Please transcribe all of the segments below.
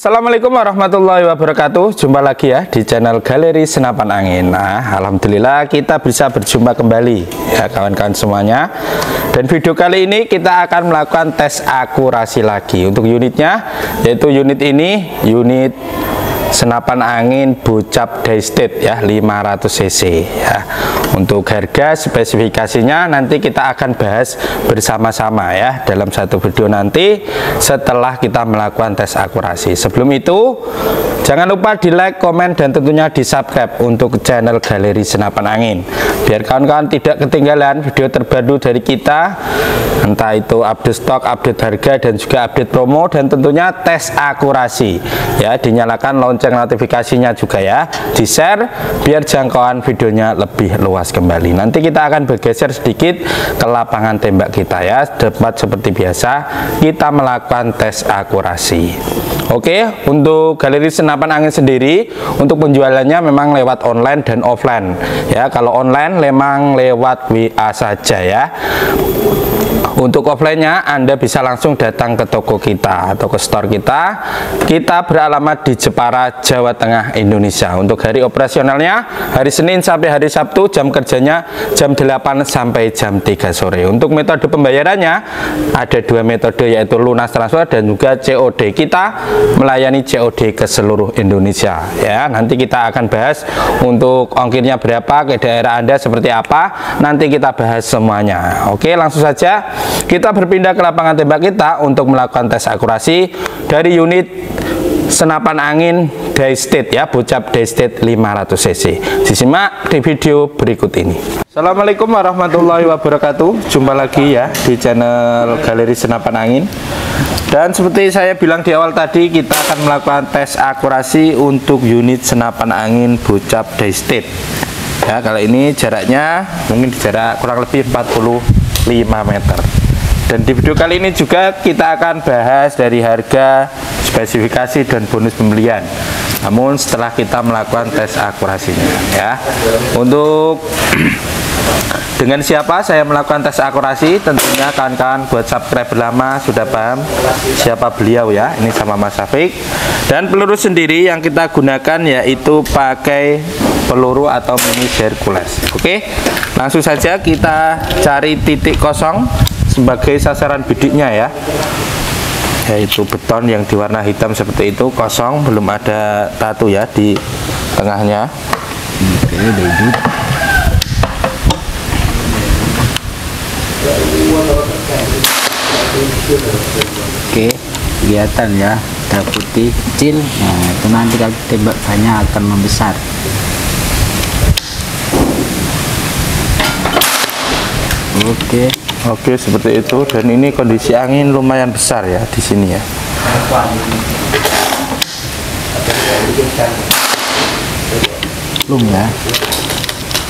Assalamualaikum warahmatullahi wabarakatuh. Jumpa lagi ya di channel Galeri Senapan Angin. Nah, alhamdulillah kita bisa berjumpa kembali ya kawan-kawan semuanya. Dan video kali ini kita akan melakukan tes akurasi lagi untuk unitnya, yaitu unit ini unit senapan angin Bocap Daystate ya 500 cc ya. Untuk harga spesifikasinya nanti kita akan bahas bersama-sama ya dalam satu video nanti setelah kita melakukan tes akurasi. Sebelum itu jangan lupa di like, komen, dan tentunya di subscribe untuk channel Galeri Senapan Angin biar kawan-kawan tidak ketinggalan video terbaru dari kita, entah itu update stok, update harga, dan juga update promo, dan tentunya tes akurasi ya. Dinyalakan lonceng notifikasinya juga ya, di share biar jangkauan videonya lebih luas kembali. Nanti kita akan bergeser sedikit ke lapangan tembak kita ya, dapat seperti biasa kita melakukan tes akurasi. Oke, untuk Galeri Senapan Angin sendiri untuk penjualannya memang lewat online dan offline ya. Kalau online memang lewat WA saja ya. Untuk offline-nya Anda bisa langsung datang ke toko kita atau ke store kita. Kita beralamat di Jepara, Jawa Tengah, Indonesia. Untuk hari operasionalnya hari Senin sampai hari Sabtu, jam kerjanya jam 8 sampai jam 3 sore. Untuk metode pembayarannya ada dua metode, yaitu lunas transfer dan juga COD. Kita melayani COD ke seluruh Indonesia ya. Nanti kita akan bahas untuk ongkirnya berapa, ke daerah Anda seperti apa, nanti kita bahas semuanya. Oke, langsung saja kita berpindah ke lapangan tembak kita untuk melakukan tes akurasi dari unit senapan angin Daystate ya, Bocap Daystate 500 cc. Disimak di video berikut ini. Assalamualaikum warahmatullahi wabarakatuh. Jumpa lagi ya di channel Galeri Senapan Angin. Dan seperti saya bilang di awal tadi, kita akan melakukan tes akurasi untuk unit senapan angin Bocap Daystate ya. Kali ini jaraknya mungkin jarak kurang lebih 45 meter. Dan di video kali ini juga kita akan bahas dari harga, spesifikasi, dan bonus pembelian. Namun setelah kita melakukan tes akurasinya ya. Untuk dengan siapa saya melakukan tes akurasi, tentunya kawan-kawan buat subscriber lama sudah paham siapa beliau ya. Ini sama Mas Syafiq. Dan peluru sendiri yang kita gunakan yaitu pakai peluru atau mini Hercules. Oke, langsung saja kita cari titik kosong sebagai sasaran bidiknya ya, yaitu beton yang diwarna hitam seperti itu, kosong, belum ada tatu ya di tengahnya. Oke, kelihatan ya, ada putih kecil. Nah, itu nanti kalau tembak banyak akan membesar. Oke, seperti itu. Dan ini kondisi angin lumayan besar ya di sini ya. Belum ya.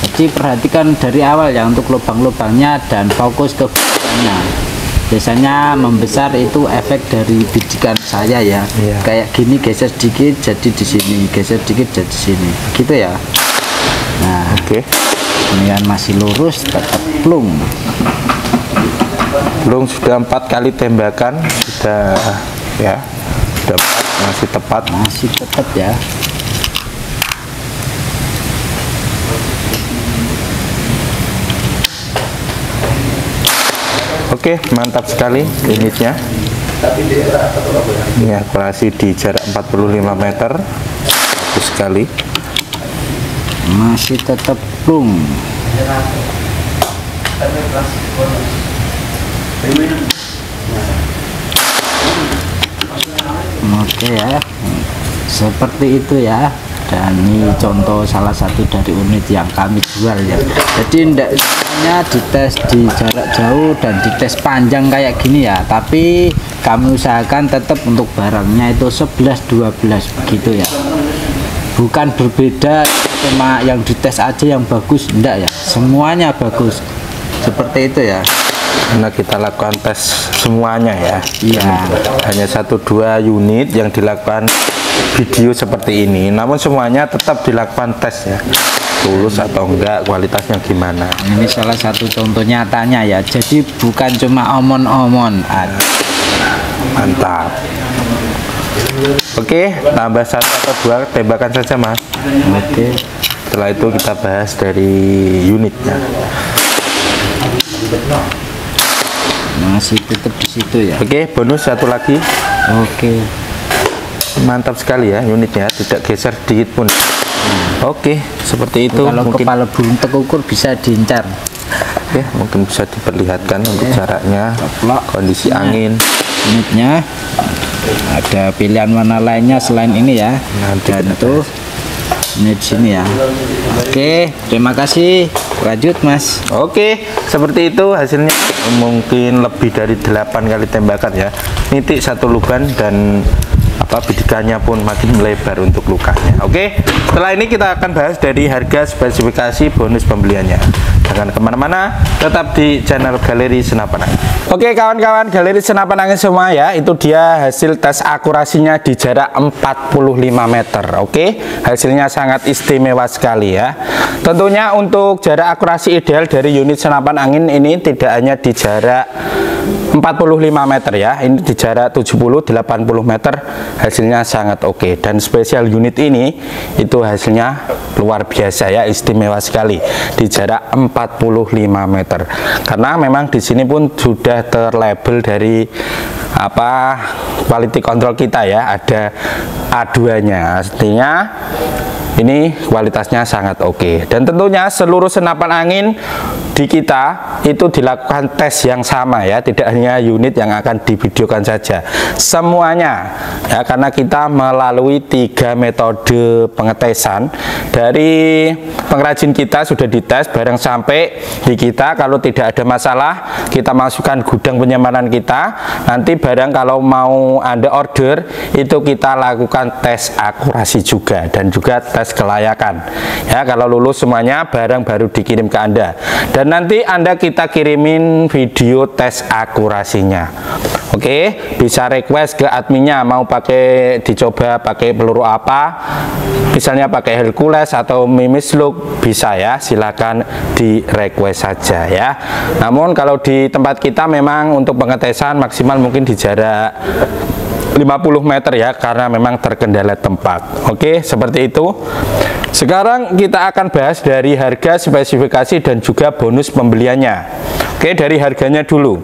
Jadi perhatikan dari awal ya untuk lubang-lubangnya dan fokus ke bijikannya. Biasanya membesar itu efek dari bijikan saya ya. Iya. Kayak gini, geser sedikit jadi di sini, geser sedikit jadi di sini. Gitu ya. Nah, Oke. kemudian masih lurus, tetap plung. Belum, sudah 4 kali tembakan, sudah ya, sudah masih tepat. Masih tetap ya. Oke, mantap sekali unitnya. Ini akurasi di jarak 45 meter. Bagus sekali. Masih tetap plung. Oke ya, seperti itu ya. Dan ini contoh salah satu dari unit yang kami jual ya. Jadi tidak hanya dites di jarak jauh dan dites panjang kayak gini ya, tapi kami usahakan tetap untuk barangnya itu 11-12 begitu ya. Bukan berbeda cuma yang dites aja yang bagus, enggak ya, semuanya bagus seperti itu ya. Karena kita lakukan tes semuanya ya. Iya. Hanya 1-2 unit yang dilakukan video seperti ini, namun semuanya tetap dilakukan tes ya, tulus atau enggak, kualitasnya gimana. Ini salah satu contoh nyatanya ya. Jadi bukan cuma omon-omon. Mantap. Oke, tambah 1 atau 2 tembakan saja Mas. Oke. Setelah itu kita bahas dari unitnya. Masih tetap di situ ya. Oke, bonus 1 lagi. Oke. Mantap sekali ya unitnya, tidak geser sedikit pun. Oke, seperti itu. Kalau mungkin kepala burung tekukur bisa diincar. ya, mungkin bisa diperlihatkan untuk jaraknya, kondisi angin. Unitnya ada pilihan warna lainnya selain ini ya. Dan itu ini di sini ya. Oke, terima kasih. Lanjut Mas. Oke, seperti itu hasilnya. Mungkin lebih dari 8 kali tembakan ya. Nitik 1 lubang dan bidikannya pun makin melebar untuk lukanya. Oke, setelah ini kita akan bahas dari harga, spesifikasi, bonus pembeliannya. Jangan kemana-mana, tetap di channel Galeri Senapan Angin. Oke kawan-kawan Galeri Senapan Angin semua ya, itu dia hasil tes akurasinya di jarak 45 meter. Oke, hasilnya sangat istimewa sekali ya. Tentunya untuk jarak akurasi ideal dari unit senapan angin ini tidak hanya di jarak 45 meter ya, ini di jarak 70-80 meter hasilnya sangat oke. Dan spesial unit ini itu hasilnya luar biasa ya, istimewa sekali di jarak 45 meter. Karena memang di sini pun sudah terlabel dari quality control kita ya, ada A2-nya. Artinya ini kualitasnya sangat oke. Dan tentunya seluruh senapan angin di kita itu dilakukan tes yang sama ya, tidak hanya unit yang akan divideokan saja, semuanya ya, karena kita melalui 3 metode pengetesan. Dari pengrajin kita sudah dites barang sampai di kita, kalau tidak ada masalah kita masukkan gudang penyamanan kita. Nanti barang kalau mau Anda order itu kita lakukan tes akurasi juga dan juga tes kelayakan ya. Kalau lulus semuanya barang baru dikirim ke Anda, dan nanti Anda kita kirimin video tes akurasinya. Oke, bisa request ke adminnya mau pakai dicoba pakai peluru apa, misalnya pakai Hercules atau Mimis Look, bisa ya, silakan di request saja ya. Namun kalau di tempat kita memang untuk pengetesan maksimal mungkin di jarak 50 meter ya, karena memang terkendala tempat. Oke, seperti itu. Sekarang kita akan bahas dari harga, spesifikasi, dan juga bonus pembeliannya. Oke, dari harganya dulu.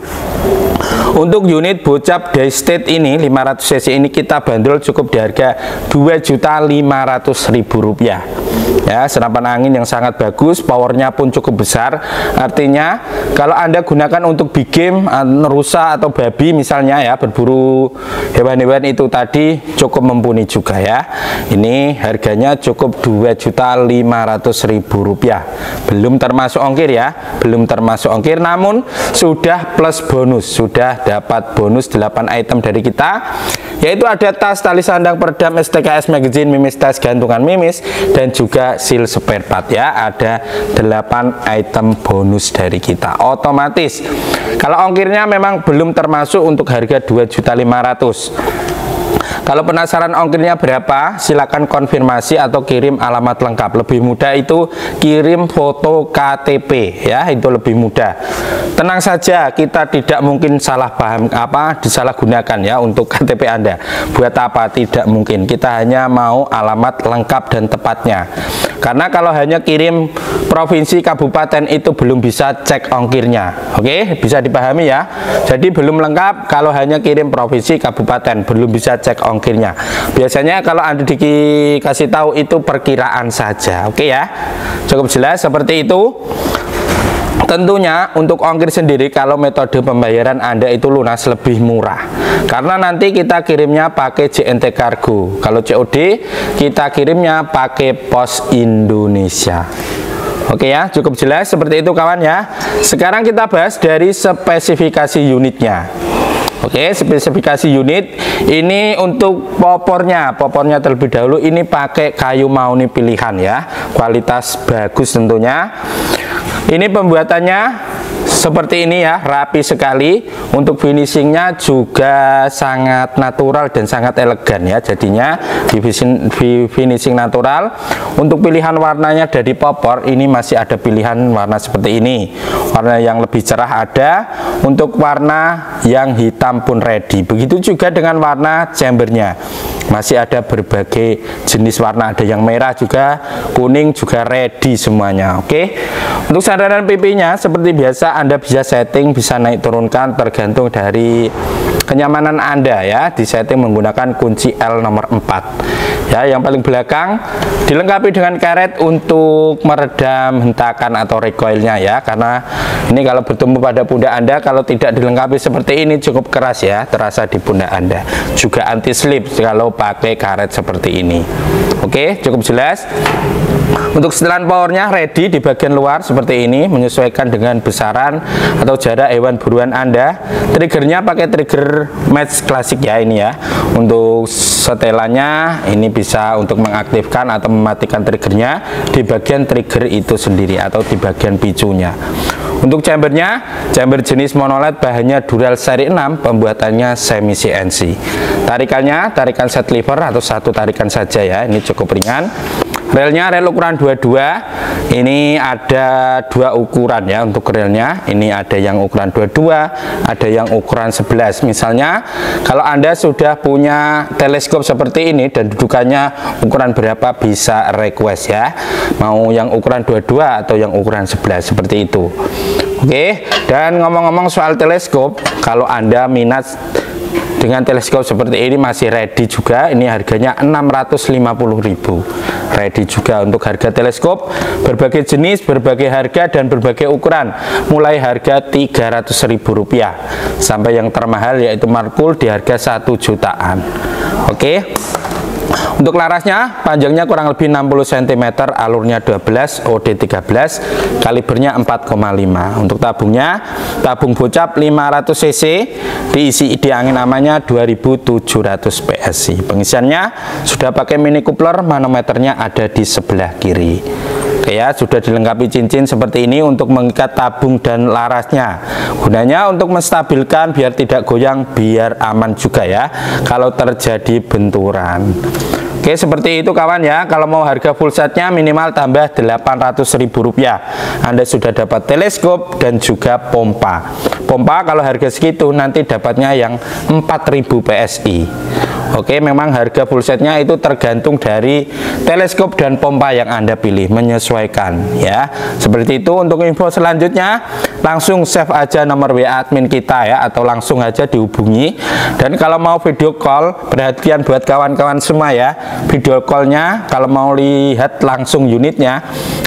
Untuk unit bocap Daystate ini 500 cc ini kita bandrol cukup di harga Rp2.500.000 ya. Senapan angin yang sangat bagus, powernya pun cukup besar. Artinya kalau Anda gunakan untuk big game, rusa atau babi misalnya ya, berburu hewan-hewan itu tadi, cukup mumpuni juga ya. Ini harganya cukup Rp2.500.000, belum termasuk ongkir ya, belum termasuk ongkir, namun sudah plus bonus, sudah dapat bonus 8 item dari kita, yaitu ada tas, tali sandang, peredam, STKS magazine, mimis tas, gantungan mimis, dan juga seal spare part ya. Ada 8 item bonus dari kita. Otomatis kalau ongkirnya memang belum termasuk untuk harga Rp2.500.000. Kalau penasaran ongkirnya berapa, silakan konfirmasi atau kirim alamat lengkap. Lebih mudah itu kirim foto KTP ya, itu lebih mudah. Tenang saja, kita tidak mungkin salah paham disalahgunakan ya untuk KTP Anda. Buat apa? Tidak mungkin. Kita hanya mau alamat lengkap dan tepatnya. Karena kalau hanya kirim provinsi, kabupaten itu belum bisa cek ongkirnya. Oke, bisa dipahami ya. Jadi belum lengkap kalau hanya kirim provinsi, kabupaten, belum bisa cek ongkirnya. Biasanya kalau Anda dikasih tahu itu perkiraan saja. Oke ya, cukup jelas seperti itu. Tentunya untuk ongkir sendiri, kalau metode pembayaran Anda itu lunas lebih murah, karena nanti kita kirimnya pakai JNT Kargo. Kalau COD kita kirimnya pakai Pos Indonesia. Oke ya, cukup jelas seperti itu kawan ya. Sekarang kita bahas dari spesifikasi unitnya. Oke, spesifikasi unit ini untuk popornya terlebih dahulu ini pakai kayu mahoni pilihan ya, kualitas bagus tentunya. Ini pembuatannya seperti ini ya, rapi sekali. Untuk finishingnya juga sangat natural dan sangat elegan ya, jadinya di finishing natural. Untuk pilihan warnanya dari popor ini masih ada pilihan warna seperti ini. Warna yang lebih cerah ada, untuk warna yang hitam pun ready. Begitu juga dengan warna chambernya. Masih ada berbagai jenis warna, ada yang merah juga, kuning juga ready semuanya. Oke. Untuk sandaran pipinya seperti biasa Anda bisa setting, bisa naik turunkan tergantung dari kenyamanan Anda ya. Di setting menggunakan kunci L nomor 4. Ya, yang paling belakang dilengkapi dengan karet untuk meredam hentakan atau recoilnya ya. Karena ini kalau bertumpu pada pundak Anda, kalau tidak dilengkapi seperti ini cukup keras ya, terasa di pundak Anda. Juga anti slip kalau pakai karet seperti ini. Oke, cukup jelas. Untuk setelan powernya ready di bagian luar seperti ini, menyesuaikan dengan besaran atau jarak hewan buruan Anda. Triggernya pakai trigger match klasik ya ini ya. Untuk setelannya ini bisa untuk mengaktifkan atau mematikan triggernya di bagian trigger itu sendiri atau di bagian picunya. Untuk chambernya, chamber jenis monoled, bahannya Dural seri 6, pembuatannya semi CNC. Tarikannya, tarikan set lever atau satu tarikan saja ya, ini cukup ringan. Relnya rel ukuran 22, ini ada dua ukuran ya untuk relnya. Ini ada yang ukuran 22, ada yang ukuran 11. Misalnya kalau Anda sudah punya teleskop seperti ini dan dudukannya ukuran berapa bisa request ya. Mau yang ukuran 22 atau yang ukuran 11 seperti itu. Oke, dan ngomong-ngomong soal teleskop, kalau Anda minat dengan teleskop seperti ini masih ready juga. Ini harganya 650.000. Ready juga untuk harga teleskop, berbagai jenis, berbagai harga dan berbagai ukuran, mulai harga Rp300.000 sampai yang termahal yaitu Markul di harga 1 jutaan. Oke. Untuk larasnya, panjangnya kurang lebih 60 cm, alurnya 12, OD 13, kalibernya 4,5. Untuk tabungnya, tabung bocap 500 cc, diisi di angin amannya 2700 PSI. Pengisiannya sudah pakai mini coupler, manometernya ada di sebelah kiri. Oke ya, sudah dilengkapi cincin seperti ini untuk mengikat tabung dan larasnya. Gunanya untuk menstabilkan biar tidak goyang, biar aman juga ya kalau terjadi benturan. Oke, seperti itu kawan ya. Kalau mau harga full setnya minimal tambah Rp800.000. Anda sudah dapat teleskop dan juga pompa. Pompa kalau harga segitu nanti dapatnya yang 4000 PSI. Oke, memang harga full setnya itu tergantung dari teleskop dan pompa yang Anda pilih, menyesuaikan ya. Seperti itu. Untuk info selanjutnya langsung save aja nomor WA admin kita ya, atau langsung aja dihubungi. Dan kalau mau video call, perhatian buat kawan-kawan semua ya, video callnya kalau mau lihat langsung unitnya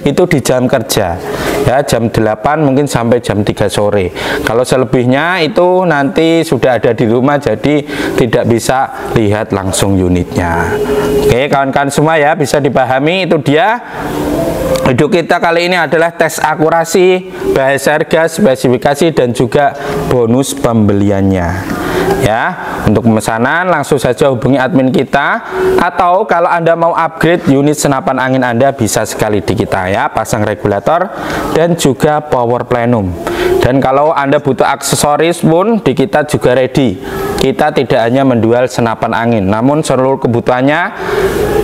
itu di jam kerja ya, jam 8 mungkin sampai jam 3 sore. Kalau selebihnya itu nanti sudah ada di rumah, jadi tidak bisa lihat langsung unitnya. Oke kawan-kawan semua ya, bisa dipahami. Itu dia video kita kali ini adalah tes akurasi, bahas harga, spesifikasi dan juga bonus pembeliannya. Ya, untuk pemesanan langsung saja hubungi admin kita, atau kalau Anda mau upgrade unit senapan angin Anda bisa sekali di kita ya, pasang regulator dan juga power plenum. Dan kalau Anda butuh aksesoris pun di kita juga ready. Kita tidak hanya menjual senapan angin, namun seluruh kebutuhannya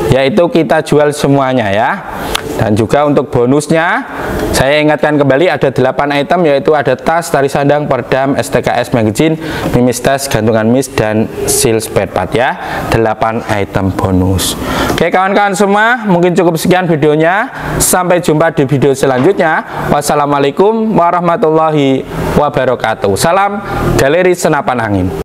yaitu kita jual semuanya ya. Dan juga untuk bonusnya saya ingatkan kembali ada 8 item, yaitu ada tas, tali sandang, perdam, STKS magazine, mimis tas, gantungan mis dan seal spare part ya. 8 item bonus. Oke kawan-kawan semua, mungkin cukup sekian videonya. Sampai jumpa di video selanjutnya. Wassalamualaikum warahmatullahi wabarakatuh. Salam Galeri Senapan Angin.